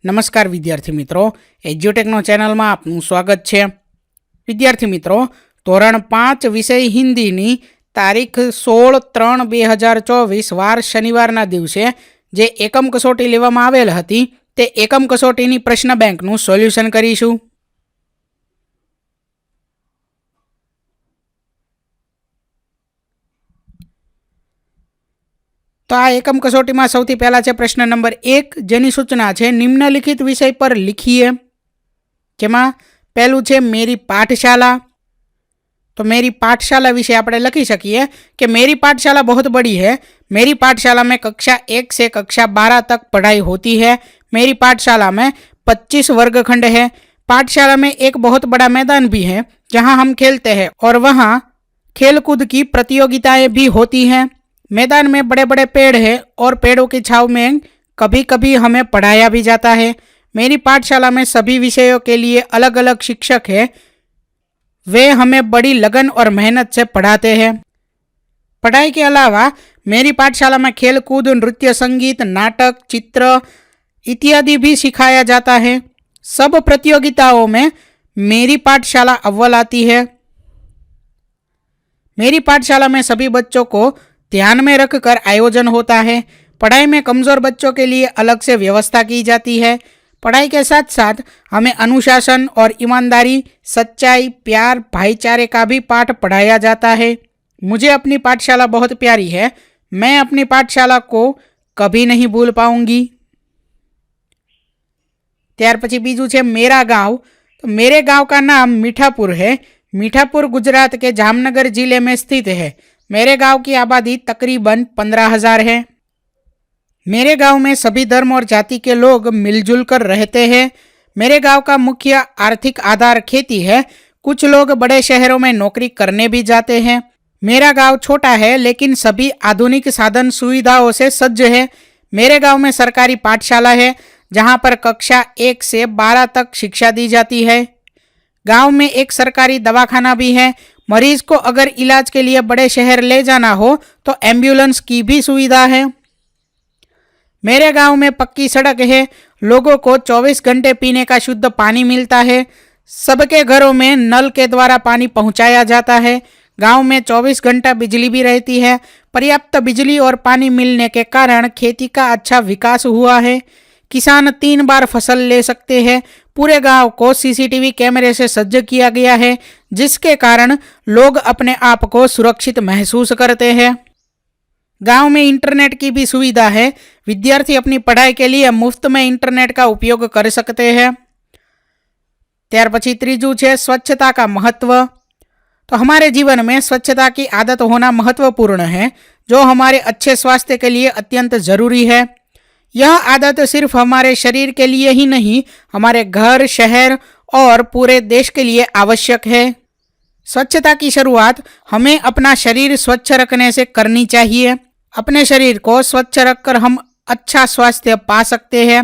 નમસ્કાર વિદ્યાર્થી મિત્રો, એજ્યુટેકનો ચેનલમાં આપનું સ્વાગત છે. વિદ્યાર્થી મિત્રો, ધોરણ 5 વિષય હિન્દીની તારીખ 16/3/2024 વાર શનિવારના દિવસે જે એકમ કસોટી લેવામાં આવેલ હતી તે એકમ કસોટીની પ્રશ્ન બેંકનું સોલ્યુશન કરીશું. તો આ એકમ કસોટીમાં સૌથી પહેલા છે પ્રશ્ન નંબર 1, જેની સૂચના છે નિમ્નલિખિત વિષય પર लिखिए. જેમાં પહેલું છે मेरी पाठशाला. तो मेरी पाठशाला विषय આપણે લખી શકીએ कि मेरी पाठशाला बहुत बड़ी है. मेरी पाठशाला में कक्षा 1 से कक्षा 12 तक पढ़ाई होती है. मेरी पाठशाला में 25 वर्गखंड है. पाठशाला में एक बहुत बड़ा मैदान भी है जहां हम खेलते हैं और वहां खेलकूद की प्रतियोगिताएं भी होती हैं. मैदान में बड़े बड़े पेड़ है और पेड़ों की छांव में कभी कभी हमें पढ़ाया भी जाता है. मेरी पाठशाला में सभी विषयों के लिए अलग अलग शिक्षक हैं. वे हमें बड़ी लगन और मेहनत से पढ़ाते हैं. पढ़ाई के अलावा मेरी पाठशाला में खेल कूद, नृत्य, संगीत, नाटक, चित्र इत्यादि भी सिखाया जाता है. सब प्रतियोगिताओं में मेरी पाठशाला अव्वल आती है. मेरी पाठशाला में सभी बच्चों को ध्यान में रखकर आयोजन होता है. पढ़ाई में कमज़ोर बच्चों के लिए अलग से व्यवस्था की जाती है. पढ़ाई के साथ साथ हमें अनुशासन और ईमानदारी, सच्चाई, प्यार, भाईचारे का भी पाठ पढ़ाया जाता है. मुझे अपनी पाठशाला बहुत प्यारी है. मैं अपनी पाठशाला को कभी नहीं भूल पाऊंगी. ત્યાર પછી બીજું છે मेरा गांव. तो मेरे गांव का नाम मीठापुर है. मीठापुर गुजरात के जामनगर जिले में स्थित है. मेरे गांव की आबादी तकरीबन 15,000 है. मेरे गांव में सभी धर्म और जाति के लोग मिलजुल कर रहते हैं. मेरे गांव का मुख्य आर्थिक आधार खेती है. कुछ लोग बड़े शहरों में नौकरी करने भी जाते हैं. मेरा गांव छोटा है लेकिन सभी आधुनिक साधन सुविधाओं से सज्ज है. मेरे गांव में सरकारी पाठशाला है जहां पर कक्षा 1 से 12 तक शिक्षा दी जाती है. गांव में एक सरकारी दवाखाना भी है. मरीज को अगर इलाज के लिए बड़े शहर ले जाना हो तो एम्बुलेंस की भी सुविधा है. मेरे गांव में पक्की सड़क है. लोगों को 24 घंटे पीने का शुद्ध पानी मिलता है. सबके घरों में नल के द्वारा पानी पहुंचाया जाता है. गांव में 24 घंटा बिजली भी रहती है. पर्याप्त बिजली और पानी मिलने के कारण खेती का अच्छा विकास हुआ है. किसान 3 बार फसल ले सकते हैं. पूरे गांव को सीसीटीवी कैमरे से सज्ज किया गया है जिसके कारण लोग अपने आप को सुरक्षित महसूस करते हैं. गांव में इंटरनेट की भी सुविधा है. विद्यार्थी अपनी पढ़ाई के लिए मुफ्त में इंटरनेट का उपयोग कर सकते हैं. त्यार पछी त्रीजू है स्वच्छता का महत्व. तो हमारे जीवन में स्वच्छता की आदत होना महत्वपूर्ण है जो हमारे अच्छे स्वास्थ्य के लिए अत्यंत जरूरी है. यह आदत सिर्फ हमारे शरीर के लिए ही नहीं, हमारे घर, शहर और पूरे देश के लिए आवश्यक है. स्वच्छता की शुरुआत हमें अपना शरीर स्वच्छ रखने से करनी चाहिए. अपने शरीर को स्वच्छ रखकर हम अच्छा स्वास्थ्य पा सकते हैं.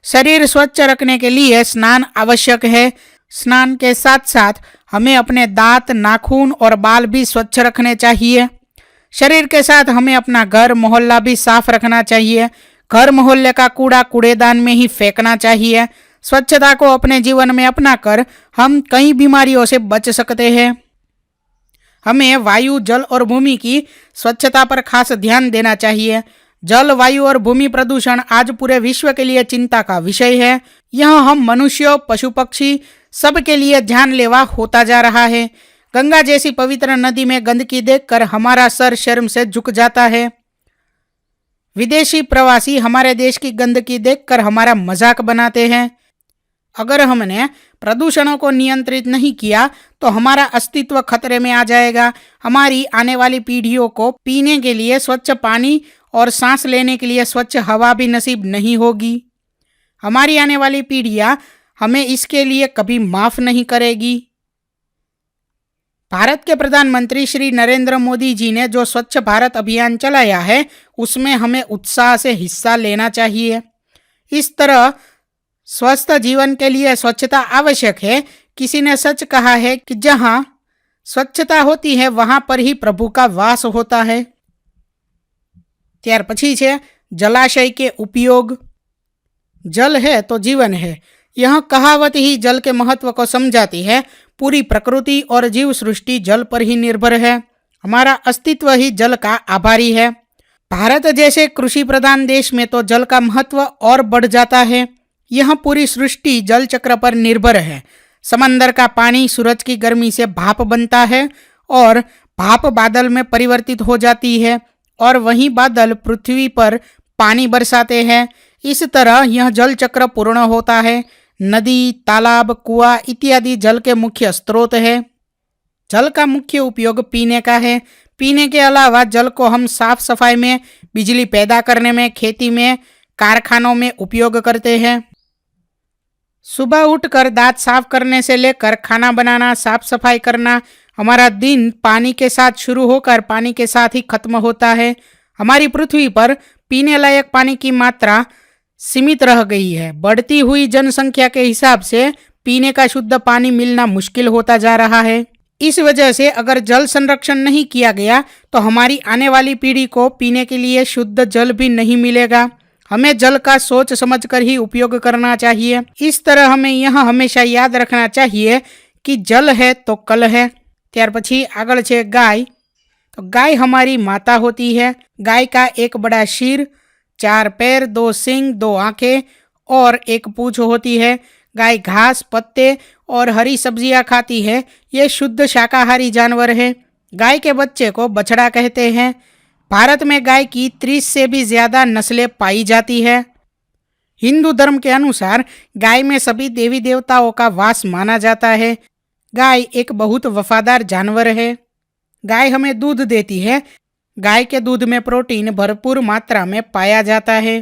शरीर स्वच्छ रखने के लिए स्नान आवश्यक है. स्नान के साथ साथ हमें अपने दांत, नाखून और बाल भी स्वच्छ रखने चाहिए. शरीर के साथ हमें अपना घर, मोहल्ला भी साफ रखना चाहिए. घर मोहल्ले का कूड़ा कूड़ेदान में ही फेंकना चाहिए. स्वच्छता को अपने जीवन में अपनाकर हम कई बीमारियों से बच सकते हैं. हमें वायु, जल और भूमि की स्वच्छता पर खास ध्यान देना चाहिए. जल, वायु और भूमि प्रदूषण आज पूरे विश्व के लिए चिंता का विषय है. यह हम मनुष्यों, पशु पक्षी सब के लिए जानलेवा होता जा रहा है. गंगा जैसी पवित्र नदी में गंदगी देखकर हमारा सर शर्म से झुक जाता है. विदेशी प्रवासी हमारे देश की गंदगी देखकर हमारा मजाक बनाते हैं. अगर हमने प्रदूषणों को नियंत्रित नहीं किया तो हमारा अस्तित्व खतरे में आ जाएगा. हमारी आने वाली पीढ़ियों को पीने के लिए स्वच्छ पानी और सांस लेने के लिए स्वच्छ हवा भी नसीब नहीं होगी. हमारी आने वाली पीढ़ियां हमें इसके लिए कभी माफ नहीं करेगी. भारत के प्रधानमंत्री श्री नरेंद्र मोदी जी ने जो स्वच्छ भारत अभियान चलाया है उसमें हमें उत्साह से हिस्सा लेना चाहिए. इस तरह स्वस्थ जीवन के लिए स्वच्छता आवश्यक है. किसी ने सच कहा है कि जहाँ स्वच्छता होती है वहाँ पर ही प्रभु का वास होता है. ત્યાર પછી છે જલાશય કે ઉપયોગ. जल है तो जीवन है। यह कहावत ही जल के महत्व को समझाती है। पूरी प्रकृति और जीव सृष्टि जल पर ही निर्भर है। हमारा अस्तित्व ही जल का आभारी है। भारत जैसे कृषि प्रधान देश में तो जल का महत्व और बढ़ जाता है। यह पूरी सृष्टि जल चक्र पर निर्भर है। समंदर का पानी सूरज की गर्मी से भाप बनता है और भाप बादल में परिवर्तित हो जाती है और वही बादल पृथ्वी पर पानी बरसाते हैं। इस तरह यह जल चक्र पूर्ण होता है। नदी, तालाब, कुआं इत्यादि जल के मुख्य स्रोत है। जल का मुख्य उपयोग पीने का है। पीने के अलावा जल को हम साफ सफाई में, बिजली पैदा करने में, खेती में, कारखानों में उपयोग करते हैं। सुबह उठकर दांत साफ करने से लेकर खाना बनाना, साफ सफाई करना, हमारा दिन पानी के साथ शुरू होकर पानी के साथ ही खत्म होता है। हमारी पृथ्वी पर पीने लायक पानी की मात्रा सीमित रह गई है। बढ़ती हुई जनसंख्या के हिसाब से पीने का शुद्ध पानी मिलना मुश्किल होता जा रहा है। इस वजह से अगर जल संरक्षण नहीं किया गया तो हमारी आने वाली पीढ़ी को पीने के लिए शुद्ध जल भी नहीं मिलेगा। हमें जल का सोच समझकर ही उपयोग करना चाहिए। इस तरह हमें यह हमेशा याद रखना चाहिए कि जल है तो कल है। ત્યાર પછી આગળ છે ગાય। तो गाय हमारी माता होती है। गाय का एक बड़ा सिर, 4 पैर, 2 सींग, 2 आंखें और एक पूंछ होती है। गाय घास, पत्ते और हरी सब्जियां खाती है। ये शुद्ध शाकाहारी जानवर है। गाय के बच्चे को बछड़ा कहते हैं। भारत में गाय की 30 से भी ज़्यादा नस्लें पाई जाती है। हिंदू धर्म के अनुसार गाय में सभी देवी देवताओं का वास माना जाता है। गाय एक बहुत वफादार जानवर है। गाय हमें दूध देती है। गाय के दूध में प्रोटीन भरपूर मात्रा में पाया जाता है।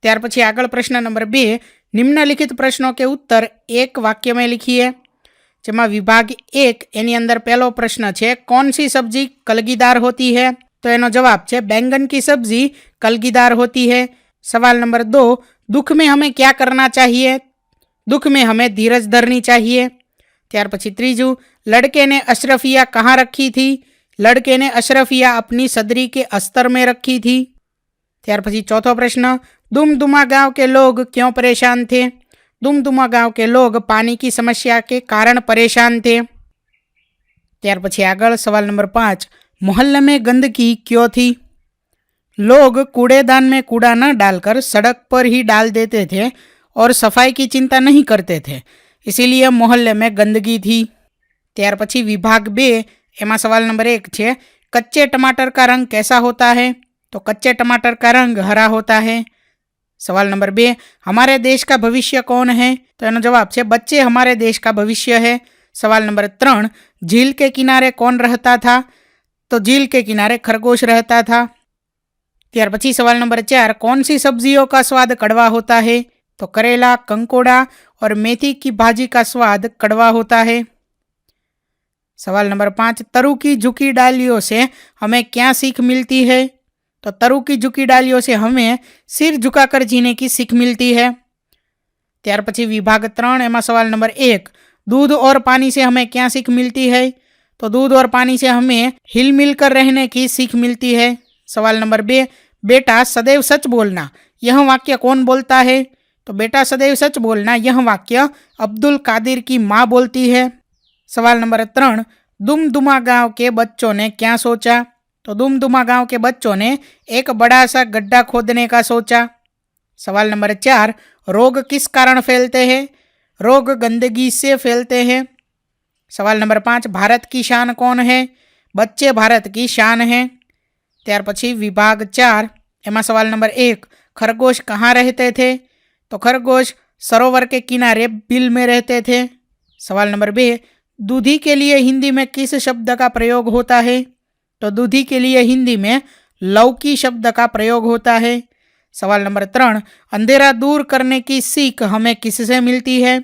ત્યાર પછી આગળ પ્રશ્ન નંબર 2। નિમ્નલિખિત પ્રશ્નों के उत्तर एक वाक्य में लिखिए। જેમાં વિભાગ 1 એની અંદર પહેલો પ્રશ્ન છે, कौन सी सब्जी कलगीदार होती है? तो एनो जवाब है बैंगन की सब्जी कलगीदार होती है। सवाल नंबर 2, दुख में हमें क्या करना चाहिए? दुख में हमें धीरज धरनी चाहिए। ત્યાર પછી ત્રીજું, लड़के ने अशरफिया कहाँ रखी थी? लड़के ने अशरफिया अपनी सदरी के अस्तर में रखी थी। ત્યાર પછી चौथो प्रश्न, दुमदुमा गांव के लोग क्यों परेशान थे? दुमदुमा गांव के लोग पानी की समस्या के कारण परेशान थे। ત્યાર પછી આગળ सवाल नंबर 5, मोहल्ले में गंदगी क्यों थी? लोग कूड़ेदान में कूड़ा न डालकर सड़क पर ही डाल देते थे और सफाई की चिंता नहीं करते थे, इसीलिए मोहल्ले में गंदगी थी। ત્યાર પછી विभाग 2 एमा सवाल नंबर 1 है, कच्चे टमाटर का रंग कैसा होता है? तो कच्चे टमाटर का रंग हरा होता है। सवाल नंबर 2, हमारे देश का भविष्य कौन है? तो एनो जवाब है बच्चे हमारे देश का भविष्य है। सवाल नंबर 3, झील के किनारे कौन रहता था? तो झील के किनारे खरगोश रहता था। ત્યાર પછી सवाल नंबर 4, कौन सी सब्जियों का स्वाद कड़वा होता है? तो करेला, कंकोड़ा और मेथी की भाजी का स्वाद कड़वा होता है। सवाल नंबर 5, तरु की झुकी डालियों से हमें क्या सीख मिलती है? तो तरु की झुकी डालियों से हमें सिर झुकाकर जीने की सीख मिलती है। ત્યાર પછી विभाग 3 एमा सवाल नंबर 1, दूध और पानी से हमें क्या सीख मिलती है? तो दूध और पानी से हमें हिल मिल कर रहने की सीख मिलती है। सवाल नंबर 2, बेटा सदैव सच बोलना, यह वाक्य कौन बोलता है? तो बेटा सदैव सच बोलना, यह वाक्य अब्दुल कादिर की माँ बोलती है। सवाल नंबर 3, दुमदुमा गांव के बच्चों ने क्या सोचा? तो दुमदुमा गांव के बच्चों ने एक बड़ा सा गड्ढा खोदने का सोचा। सवाल नंबर 4, रोग किस कारण फैलते हैं? रोग गंदगी से फैलते हैं। सवाल नंबर 5, भारत की शान कौन है? बच्चे भारत की शान है। ત્યાર પછી विभाग 4 एमा सवाल नंबर 1, खरगोश कहाँ रहते थे? तो खरगोश सरोवर के किनारे बिल में रहते थे। सवाल नंबर 2, दूधी के लिए हिंदी में किस शब्द का प्रयोग होता है? तो दूधी के लिए हिंदी में लौकी शब्द का प्रयोग होता है। सवाल नंबर 3, अंधेरा दूर करने की सीख हमें किससे मिलती है?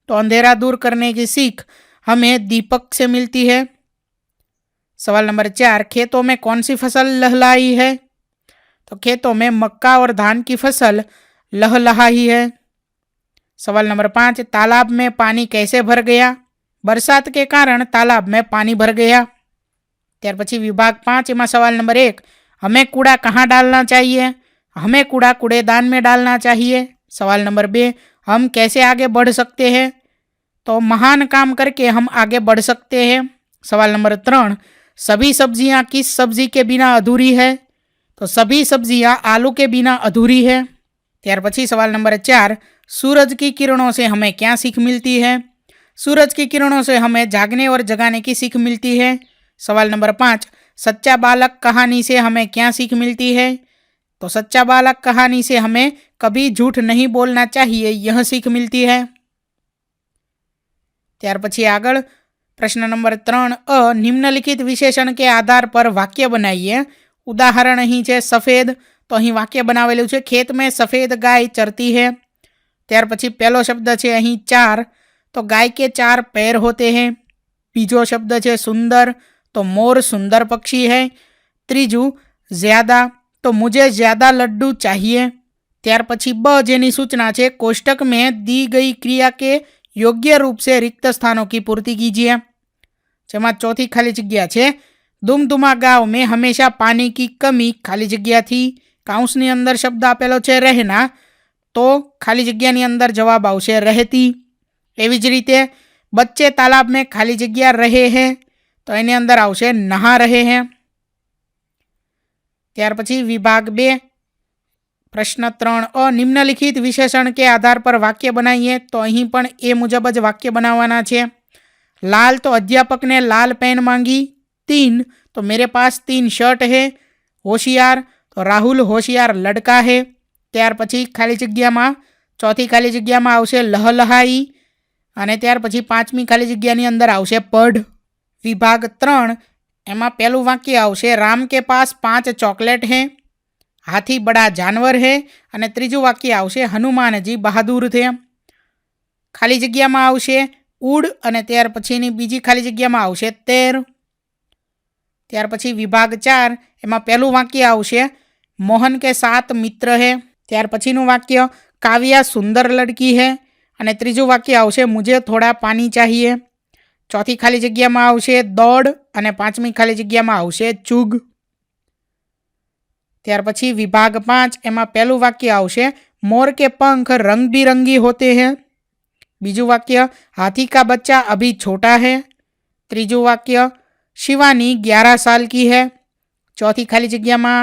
तो अंधेरा दूर करने की सीख हमें दीपक से मिलती है। सवाल नंबर 4, खेतों में कौन सी फसल लहलहाई है? तो खेतों में मक्का और धान की फसल लहलहाई है। सवाल नंबर 5, तालाब में पानी कैसे भर गया? बरसात के कारण तालाब में पानी भर गया। ત્યાર પછી विभाग 5 एमा सवाल नंबर 1, हमें कूड़ा कहाँ डालना चाहिए? हमें कूड़ा कूड़ेदान में डालना चाहिए। सवाल नंबर 2, हम कैसे आगे बढ़ सकते हैं? तो महान काम करके हम आगे बढ़ सकते हैं। सवाल नंबर 3, सभी सब्जियां किस सब्जी के बिना अधूरी है? तो सभी सब्जियां आलू के बिना अधूरी है। ત્યાર પછી सवाल नंबर 4, सूरज की किरणों से हमें क्या सीख मिलती है? सूरज की किरणों से हमें जागने और जगाने की सीख मिलती है। सवाल नंबर 5, सच्चा बालक कहानी से हमें क्या सीख मिलती है? तो सच्चा बालक कहानी से हमें कभी झूठ नहीं बोलना चाहिए, यह सीख मिलती है। ત્યાર પછી આગળ પ્રશ્ન નંબર 3 નિમ્નલિખિત વિશેષણ કે આધાર પર વાક્ય બનાવીએ। ઉદાહરણ અહીં છે સફેદ, તો અહીં વાક્ય બનાવેલું છે ખેત में सफ़ेद गाय चरती है। ત્યાર પછી પહેલો શબ્દ છે અહીં 4, તો गाय के 4 पैर होते हैं। બીજો શબ્દ છે सुंदर, तो मोर सुंदर पक्षी है। ત્રીજું ज़्यादा, तो मुझे ज़्यादा लड्डू चाहिए। ત્યાર પછી ब જેની સૂચના છે कोष्टक में दी गई क्रिया के योग्य रूप से रिक्त स्थानों की पूर्ति कीजिए। જેમાં ચોથી ખાલી જગ્યા છે दुमदुमा गांव में हमेशा पानी की कमी खाली जग्या थी। काउंसनी अंदर शब्द आपेलो छे रहना, तो खाली जग्यानी अंदर जवाब आवशे रहती। एवी ज रीते बच्चे तालाब में खाली जग्या रहे हैं, तो एनी अंदर आवशे नहा रहे हैं। त्यार पछी विभाग 2 प्रश्न 3 निम्नलिखित विशेषण के आधार पर वाक्य बनाइए। तो अहीं पण ए मुजब ज वाक्य बनावाना छे। लाल, तो अध्यापक ने लाल पेन मांगी। 3, तो मेरे पास 3 शर्ट है। होशियार, तो राहुल होशियार लड़का है। त्यार पछी खाली जग्यामां चौथी खाली जग्यामां आवशे लहलहाई, अने त्यार पछी पांचमी खाली जग्यानी अंदर आवशे पढ़। विभाग 3 एमां पहेलुं वाक्य आवशे राम के पास 5 चॉकलेट हैं। हाथी बड़ा जानवर है, अने त्रीजुं वाक्य आवशे हनुमान जी बहादुर थे। खाली जग्यामां आवशे उड़, अने त्यार पछीनी बीजी खाली जग्यामां आवशे तेर। त्यार पछी विभाग 4 एमां पहेलुं वाक्य आवशे मोहन के 7 मित्र है। त्यार पछीनुं वाक्य काव्या सुंदर लड़की है, अने त्रीजुं वाक्य आवशे मुझे थोड़ा पानी चाहिए। चौथी खाली जग्यामां आवशे दौड़, अने पांचमी खाली जग्यामां आवशे चूग। त्यार पछी विभाग 5 एमां पहेलुं वाक्य आवशे मोर के पंख रंग बिरंगी होते हैं। बीजुं वाक्य हाथी का बच्चा अभी छोटा है। त्रीजुं वाक्य शिवानी 11 साल की है। चौथी खाली जग्यामां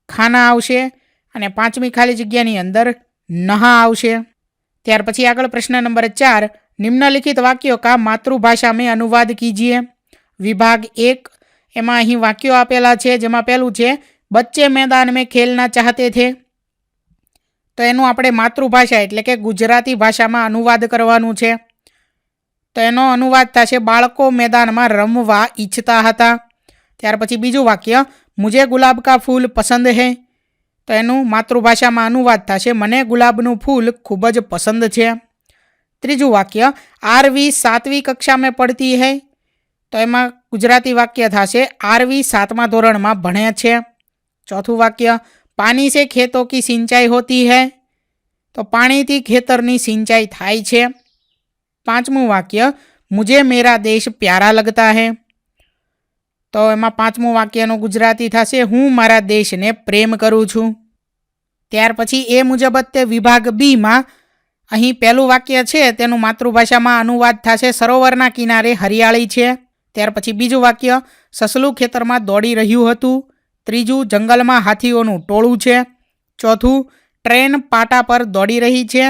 खाना आवशे, अने पांचमी खाली जग्यानी अंदर नहा आवशे। त्यार पछी आगळ प्रश्न नंबर 4 निम्नलिखित वाक्यों का मातृभाषा में अनुवाद कीजिए। विभाग 1 एमां अहीं वाक्यों आपेला छे, जेमां पहेलुं छे बच्चे मैदान में खेलना चाहते थे। तो एनुं आपणे मातृभाषा एटले के गुजराती भाषामां अनुवाद करवानुं छे। तो एनो अनुवाद थशे बाळको मैदानमां रमवा इच्छता हता। त्यार पछी बीजुं वाक्य मुझे गुलाब का फूल पसंद है। तो एनुं मातृभाषामां अनुवाद थशे मने गुलाबनुं फूल खूब ज पसंद छे। त्रीजुं वाक्य आरवी 7वीं कक्षा में पढ़ती है। तो एमां गुजराती वाक्य थशे आरवी 7मा धोरणमां भणे छे। चौथुं वाक्य पानी से खेतों की सिंचाई होती है। तो पाणीथी खेतरनी सिंचाई थाय छे। पांचमुं वाक्य मुझे मेरा देश प्यारा लगता है। तो एमां पांचमुं वाक्यनुं गुजराती थशे हूँ मारा देशने प्रेम करूँ छूं। त्यार पछी ए मुजब ते विभाग बी मां अहीं पहेलुं वाक्य छे तेनुं मातृभाषामां अनुवाद थशे सरोवरना किनारे हरियाळी छे। त्यार पछी बीजुं वाक्य ससलुं खेतरमां दौड़ी रह्युं हतुं। त्रीजुं जंगलमां हाथीओनुं टोळुं छे। चौथुं ट्रेन पाटा पर दौड़ी रही छे।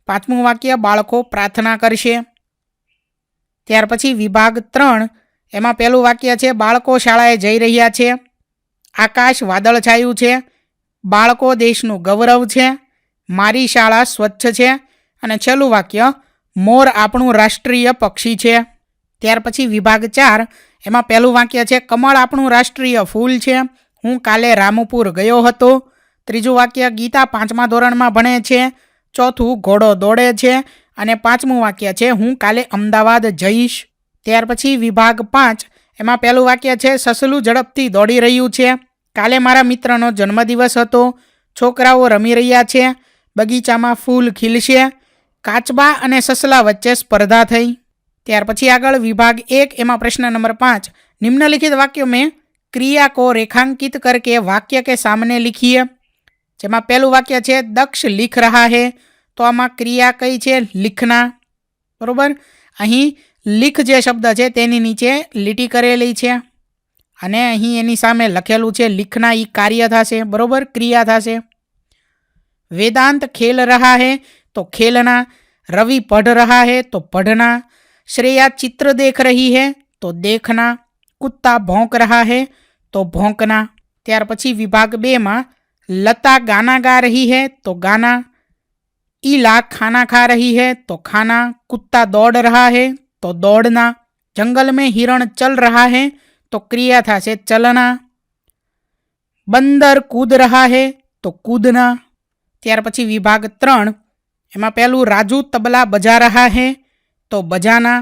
पांचमुं वाक्य बाळको प्रार्थना करशे। त्यार पछी विभाग 3 एमां पहेलुं वाक्य छे बाळको शाळाए जई रह्या छे। आकाश वादळछायुं छे। बाळको देशनुं गौरव छे। मारी शाळा स्वच्छ छे। अने छेल्लुं वाक्य मोर आपणुं राष्ट्रीय पक्षी छे। त्यार पछी विभाग 4 एमां पहेलुं वाक्य छे कमळ आपणुं राष्ट्रीय फूल छे। हूँ काले रामपुर गयो हतो। त्रीजुं वाक्य गीता 5मा धोरणमां भणे छे। चौथुं घोड़ो दौड़े छे। अने पांचमुं वाक्य छे हूँ काले अमदावाद जईश। त्यार पछी विभाग 5 एमां पहेलुं वाक्य छे ससलुं झड़पथी दौड़ी रह्युं छे। काले मारा मित्रनो जन्मदिवस हतो। छोकराओ रमी रह्या छे। बगीचामां फूल खिलशे। काचबा अने ससला वच्चे स्पर्धा थई। त्यार पछी आगळ विभाग 1 एमां प्रश्न नंबर 5 निम्नलिखित वाक्यों में क्रिया को रेखांकित करके वाक्य के सामने लिखिए। जेमां पहेलुं वाक्य छे दक्ष लिख रहा है। तो आमां क्रिया कई छे? लिखना। बरोबर। અહીં लिख जे शब्द है तेनी नीचे લીટી करेली है अने અહીં एनी सामे लखेलू है लिखना, ई कार्य थाशे। बरोबर, क्रिया थाशे। वेदांत खेल रहा है तो खेलना। रवि पढ़ रहा है तो पढ़ना। श्रेया चित्र देख रही है तो देखना। कुत्ता भौंक रहा है तो भौंकना। त्यार पछी विभाग 2 में लता गाना गा रही है तो गाना। ईला खाना खा रही है तो खाना। कुत्ता दौड़ रहा है तो दौड़ना। जंगल में हिरण चल रहा है तो क्रिया थाशे चलना। बंदर कूद रहा है तो कूदना। त्यार पछी विभाग 3 एमां पहेलुं राजू तबला बजा रहा है तो बजाना।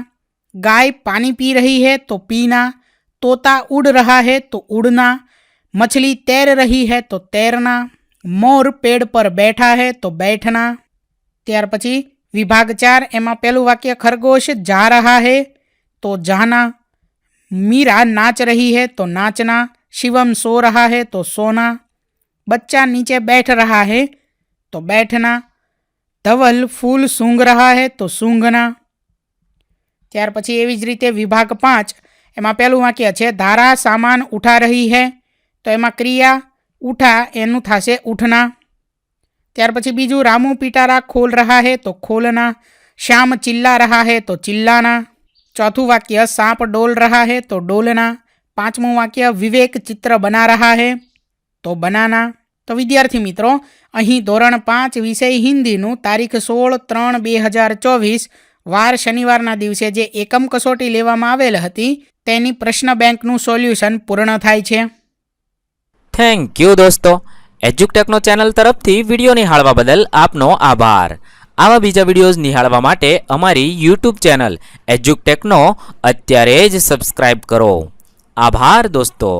गाय पानी पी रही है तो पीना। तोता उड़ रहा है तो उड़ना। मछली तैर रही है तो तैरना। मोर पेड़ पर बैठा है तो बैठना। त्यार पछी विभाग 4 एमां पहेलुं वाक्य खरगोश जा रहा है तो जाना। मीरा नाच रही है तो नाचना। शिवम सो रहा है तो सोना। बच्चा नीचे बैठ रहा है तो बैठना। धवल फूल सूंघ रहा है तो सूंघना। त्यार पछी एवी ज रीते विभाग 5 एमां पहेलुं वाक्य छे धारा सामान उठा रही है तो एमां क्रिया उठा एनुं थाशे उठना। त्यार पछी बीजू रामू पिटारा खोल रहा है तो खोलना। श्याम चिल्ला रहा है तो चिल्लाना। चौथुं वाक्य सांप डोल रहा है तो डोलना। पांचमું वाक्य विवेक चित्र बना रहा है तो बनाना। तो विद्यार्थी मित्रों, अहीं धोरण 5 विषय हिंदीનું तारीख 16/3/2024 वार शनिवारना दिवसे जे एकम कसोटी लेवामां आवेल हती तेनी प्रश्न बेंकનું सोल्यूशन पूर्ण थाय छे। थैंक यू दोस्तों। एज्युकटेकनो चेनल तरफथी विडियो निहाळवा बदल आपनो आभार। आवा बीजा विडियोज निहाळवा माटे अमारी यूट्यूब चेनल एज्युकटेकनो अत्यारे ज सब्सक्राइब करो। आभार दोस्तों।